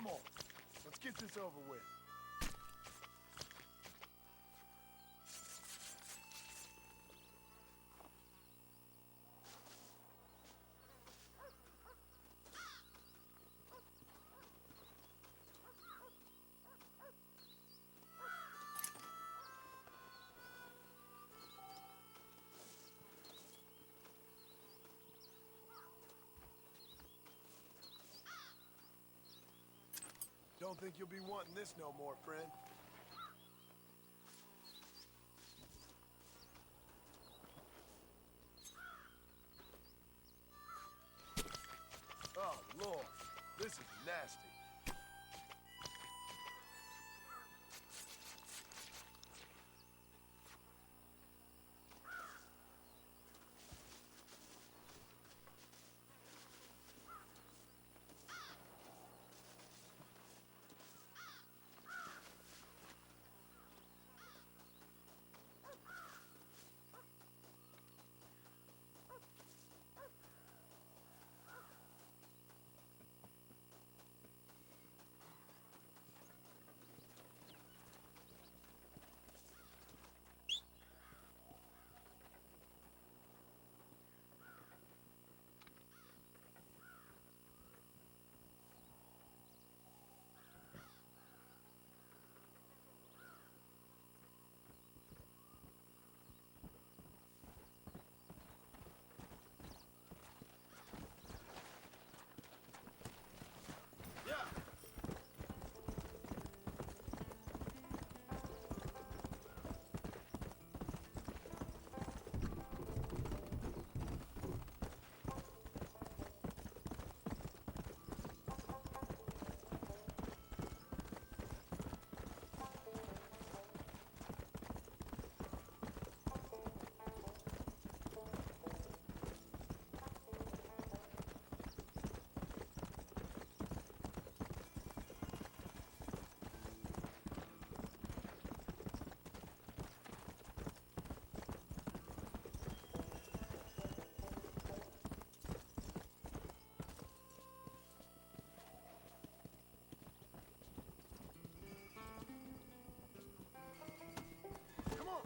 Come on, let's get this over with. Don't think you'll be wanting this no more, friend. Oh, Lord. This is nasty. Yeah. Come on.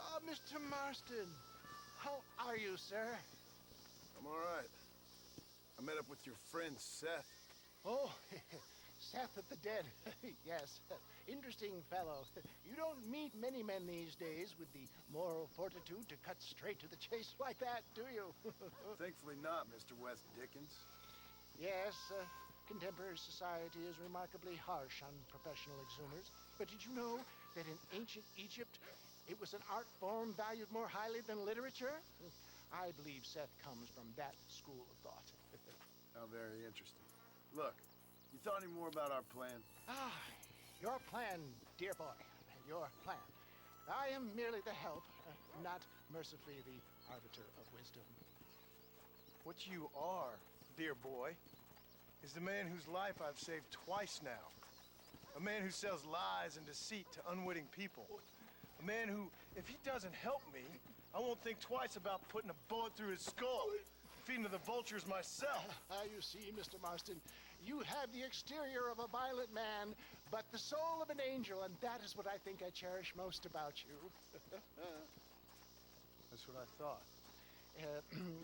Oh, Mr. Marston. How are you, sir? I'm all right. I met up with your friend, Seth. Oh, Seth of the Dead. Yes, interesting fellow. You don't meet many men these days with the moral fortitude to cut straight to the chase like that, do you? Thankfully not, Mr. West Dickens. Yes, contemporary society is remarkably harsh on professional exhumers. But did you know that in ancient Egypt, it was an art form valued more highly than literature? I believe Seth comes from that school of thought. How very interesting. Look, you thought any more about our plan? Ah, your plan, dear boy, your plan. I am merely the help, not mercifully the arbiter of wisdom. What you are, dear boy, is the man whose life I've saved twice now. A man who sells lies and deceit to unwitting people. A man who, if he doesn't help me, I won't think twice about putting a bullet through his skull, feeding to the vultures myself. You see, Mr. Marston, you have the exterior of a violent man, but the soul of an angel, and that is what I think I cherish most about you. That's what I thought.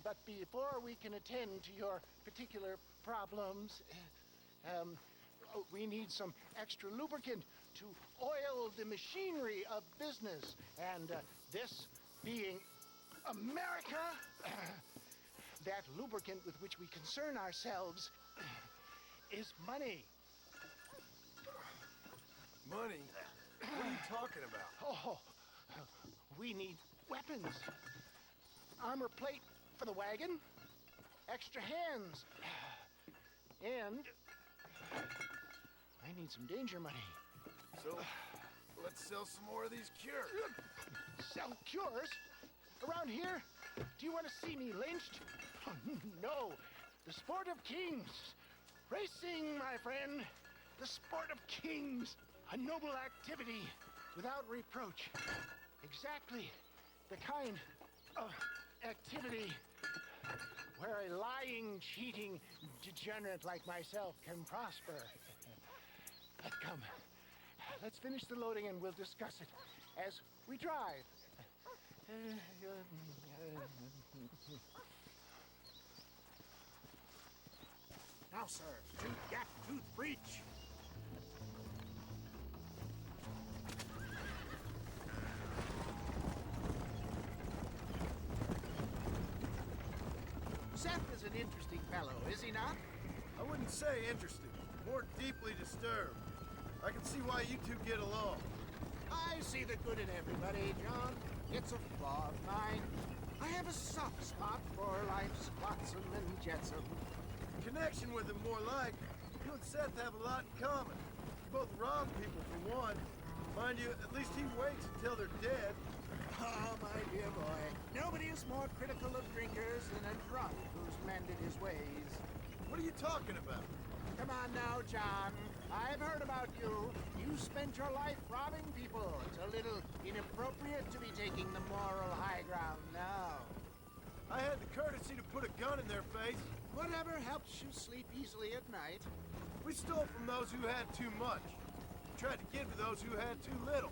But before we can attend to your particular problems, we need some extra lubricant to oil the machinery of business. And this being America, that lubricant with which we concern ourselves is money. Money? What are you talking about? Oh, we need weapons. Armor plate for the wagon, extra hands, and I need some danger money. So, Let's sell some more of these cures. Sell cures? Around here? Do you want to see me lynched? Oh, no. The sport of kings. Racing, my friend. The sport of kings. A noble activity without reproach. Exactly the kind of activity where a lying, cheating degenerate like myself can prosper. But come, let's finish the loading and we'll discuss it as we drive. Now, sir, to gap tooth breach. Seth is an interesting fellow, is he not? I wouldn't say interesting, more deeply disturbed. I can see why you two get along. I see the good in everybody, John. It's a flaw of mine. I have a soft spot for life's flotsam and jetsam. Connection with him more like. You and Seth have a lot in common. You both rob people for one. Mind you, at least he waits until they're dead. Oh, my dear boy. Nobody is more critical of drinkers than a drunk who's mended his ways. What are you talking about? Come on now, John. I've heard about you. You spent your life robbing people. It's a little inappropriate to be taking the moral high ground now. I had the courtesy to put a gun in their face. Whatever helps you sleep easily at night. We stole from those who had too much. Tried to give to those who had too little.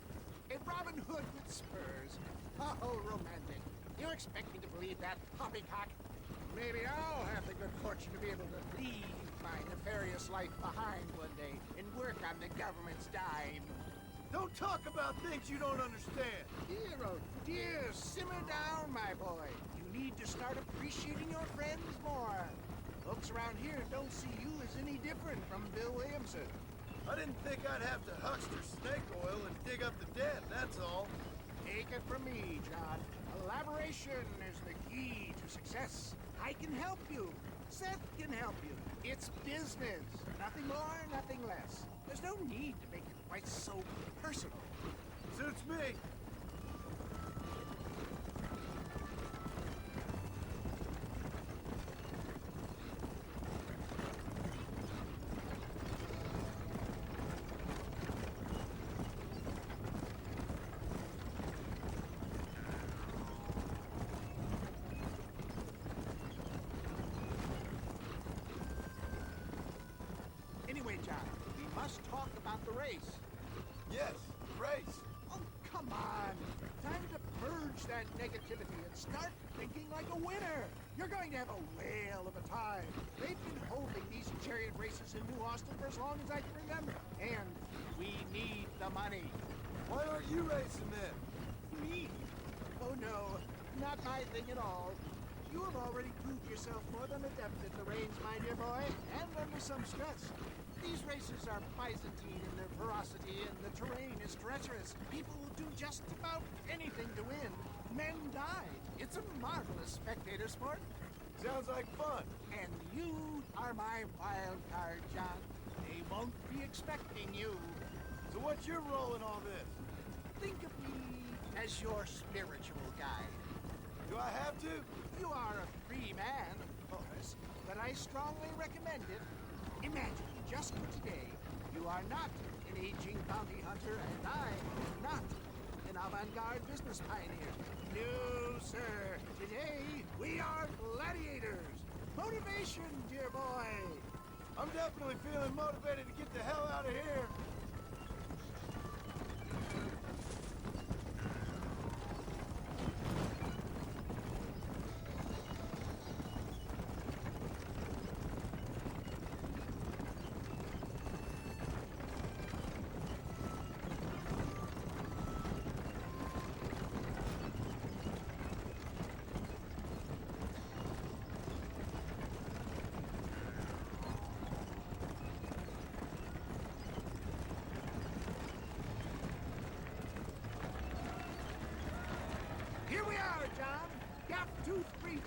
A Robin Hood with spurs. Oh, romantic. You expect me to believe that, poppycock? Maybe I'll have the good fortune to be able to leave my nefarious life behind one day and work on the government's dime. Don't talk about things you don't understand. Dear, oh dear, simmer down, my boy. You need to start appreciating your friends more. Folks around here don't see you as any different from Bill Williamson. I didn't think I'd have to huckster snake oil and dig up the dead, that's all. Take it from me, John. Elaboration is the key to success. I can help you. Seth can help you. It's business. Nothing more, nothing less. There's no need to make it quite so personal. Suits me. Anyway, John, we must talk about the race. Yes, race. Oh, come on. Time to purge that negativity and start thinking like a winner. You're going to have a whale of a time. They've been holding these chariot races in New Austin for as long as I can remember. And we need the money. Why aren't you racing then? Me? Oh, no. Not my thing at all. You have already proved yourself more than adept at the reins, my dear boy, and under some stress. These races are Byzantine in their ferocity, and the terrain is treacherous. People will do just about anything to win. Men die. It's a marvelous spectator sport. Sounds like fun. And you are my wild card, John. They won't be expecting you. So what's your role in all this? Think of me as your spiritual guide. Do I have to? You are a free man, of course, but I strongly recommend it. Imagine, just for today, you are not an aging bounty hunter, and I am not an avant-garde business pioneer. No, sir. Today, we are gladiators. Motivation, dear boy. I'm definitely feeling motivated to get the hell out of here. Here we are, John. Gap tooth breach.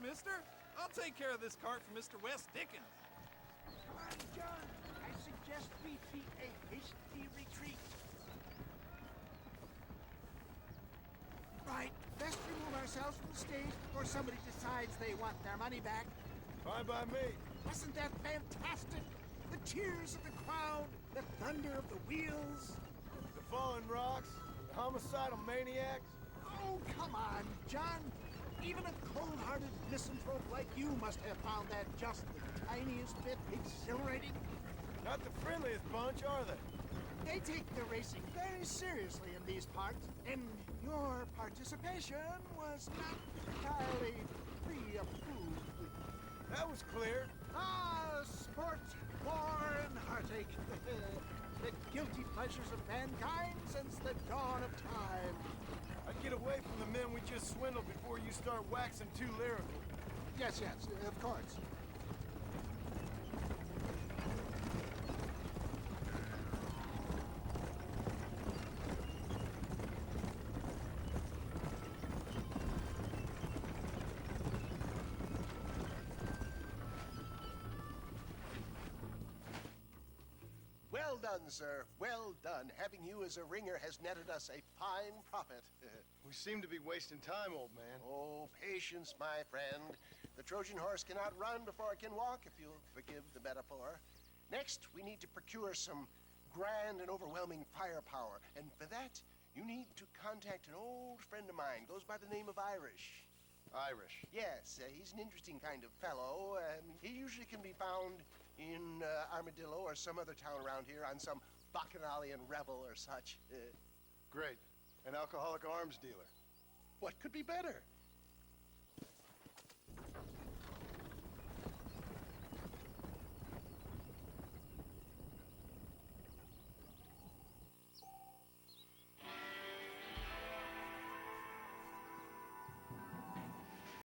mister. I'll take care of this cart for Mr. West Dickens. Come on, John. I suggest we beat a hasty retreat. Right. Best remove ourselves from the stage before somebody decides they want their money back. Fine by me. Wasn't that fantastic? The cheers of the crowd, the thunder of the wheels. The fallen rocks, the homicidal maniacs. Oh, come on, John. Even a cold-hearted misanthrope like you must have found that just the tiniest bit exhilarating. Not the friendliest bunch, are they? They take the racing very seriously in these parts, and your participation was not entirely pre-approved. That was clear. Ah, sport, war, and heartache. The guilty pleasures of mankind since the dawn of time. I'd get away from the men we just swindled before you start waxing too lyrical. Yes, of course. Well done, sir. Well done. Having you as a ringer has netted us a fine profit. We seem to be wasting time, old man. Oh, patience, my friend. The Trojan horse cannot run before it can walk, if you'll forgive the metaphor. Next, we need to procure some grand and overwhelming firepower. And for that, you need to contact an old friend of mine. Goes by the name of Irish. Irish. Yes, he's an interesting kind of fellow. He usually can be found in Armadillo or some other town around here on some bacchanalian revel or such. Great. An alcoholic arms dealer. What could be better?